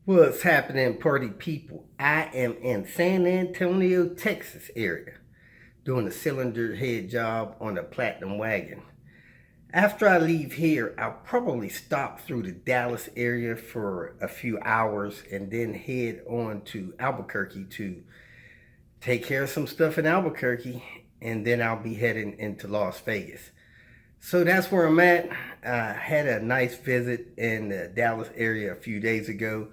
What's happening, party people? I am in San Antonio, Texas area, doing a cylinder head job on a platinum wagon. After I leave here, I'll probably stop through the Dallas area for a few hours and then head on to Albuquerque to take care of some stuff in Albuquerque, and then I'll be heading into Las Vegas. So that's where I'm at. I had a nice visit in the Dallas area a few days ago.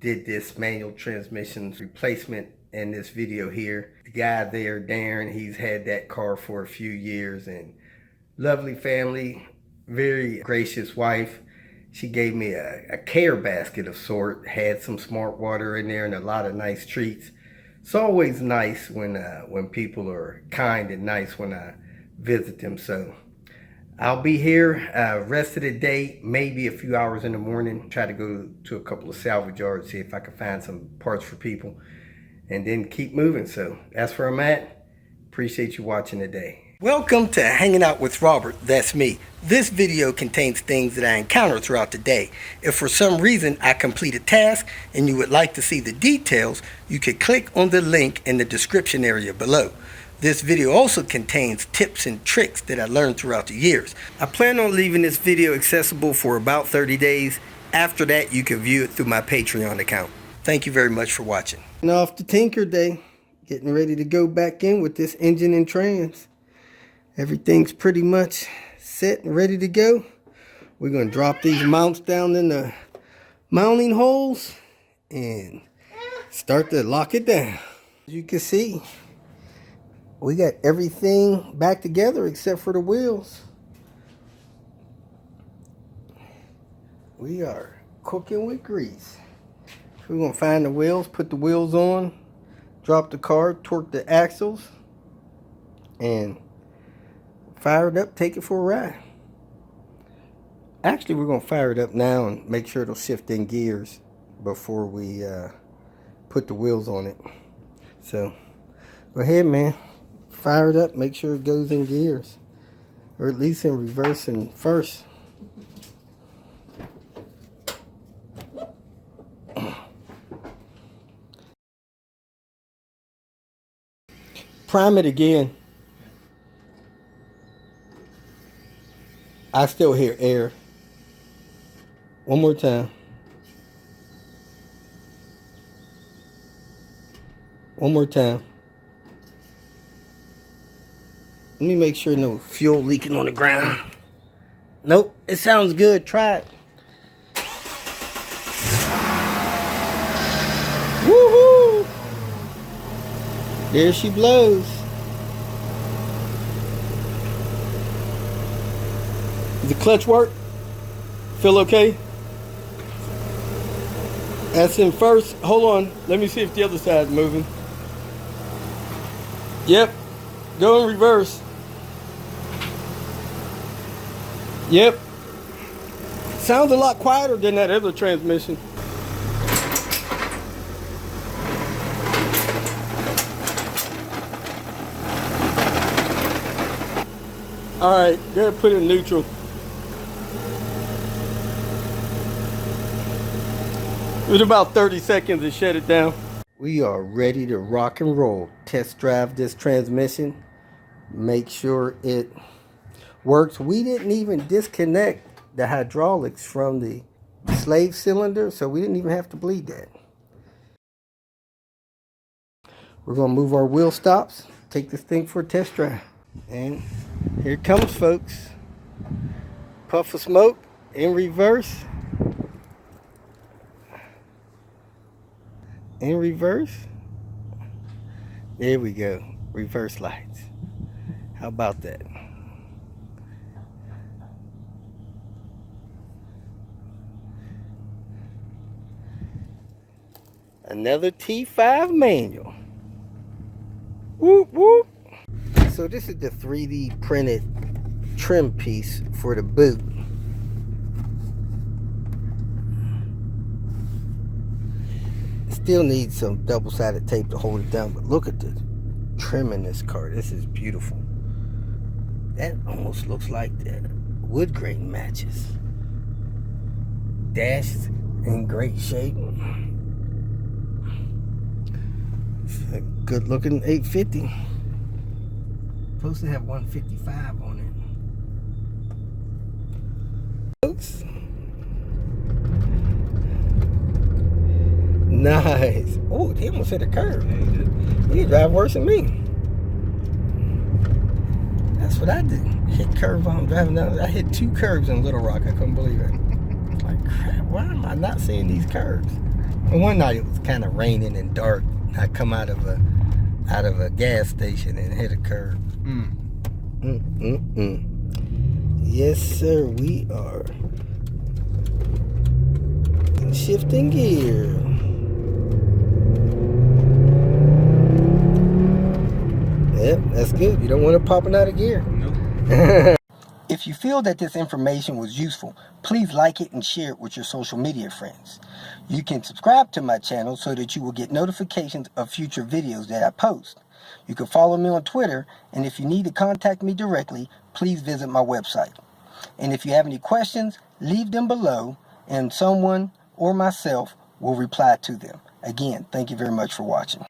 Did this manual transmission replacement in this video here. The guy there, Darren, he's had that car for a few years, and lovely family, very gracious wife. She gave me a care basket of sort, had some smart water in there and a lot of nice treats. It's always nice when people are kind and nice when I visit them. So I'll be here rest of the day, maybe a few hours in the morning. Try to go to a couple of salvage yards, see if I can find some parts for people, and then keep moving. So that's where I'm at. Appreciate you watching today. Welcome to Hanging Out with Robert. That's me. This video contains things that I encounter throughout the day. If for some reason I complete a task and you would like to see the details, you could click on the link in the description area below. This video also contains tips and tricks that I learned throughout the years. I plan on leaving this video accessible for about 30 days. After that, you can view it through my Patreon account. Thank you very much for watching. And off to Tinker Day. Getting ready to go back in with this engine and trans. Everything's pretty much set and ready to go. We're going to drop these mounts down in the mounting holes and start to lock it down. As you can see, we got everything back together except for the wheels. We are cooking with grease. We're going to find the wheels, put the wheels on, drop the car, torque the axles, and fire it up, take it for a ride. Actually, we're going to fire it up now and make sure it'll shift in gears before we put the wheels on it. So, go ahead, man. Fire it up, make sure it goes in gears, or at least in reverse and first. Prime it again. I still hear air. One more time. One more time. Let me make sure no fuel leaking on the ground. Nope, it sounds good. Try it. Woohoo! There she blows. Does the clutch work? Feel okay? That's in first. Hold on. Let me see if the other side's moving. Yep. Go in reverse. Yep. Sounds a lot quieter than that other transmission. Alright, go ahead and put it in neutral. It was about 30 seconds to shut it down. We are ready to rock and roll. Test drive this transmission. Make sure it works. We didn't even disconnect the hydraulics from the slave cylinder, so we didn't even have to bleed that. We're going to move our wheel stops, take this thing for a test drive. And here it comes, folks. Puff of smoke in reverse. In reverse. There we go. Reverse lights. How about that? Another T5 manual. Whoop, whoop. So this is the 3D printed trim piece for the boot. Still needs some double-sided tape to hold it down, but look at the trim in this car. This is beautiful. That almost looks like the wood grain matches. Dash in great shape. It's a good looking 850. Supposed to have 155 on it. Oops. Nice. Oh, he almost hit a curve. Yeah, he did. He drive worse than me. That's what I did. Hit curve while I'm driving down. I hit 2 curves in Little Rock. I couldn't believe it. Like, crap, why am I not seeing these curves? And one night it was kind of raining and dark. I come out of a gas station and hit a curve. Yes, sir, we are shifting gear. Yep, that's good. You don't want it popping out of gear. Nope. If you feel that this information was useful, please like it and share it with your social media friends. You can subscribe to my channel so that you will get notifications of future videos that I post. You can follow me on Twitter, and if you need to contact me directly, please visit my website. And if you have any questions, leave them below, and someone or myself will reply to them. Again, thank you very much for watching.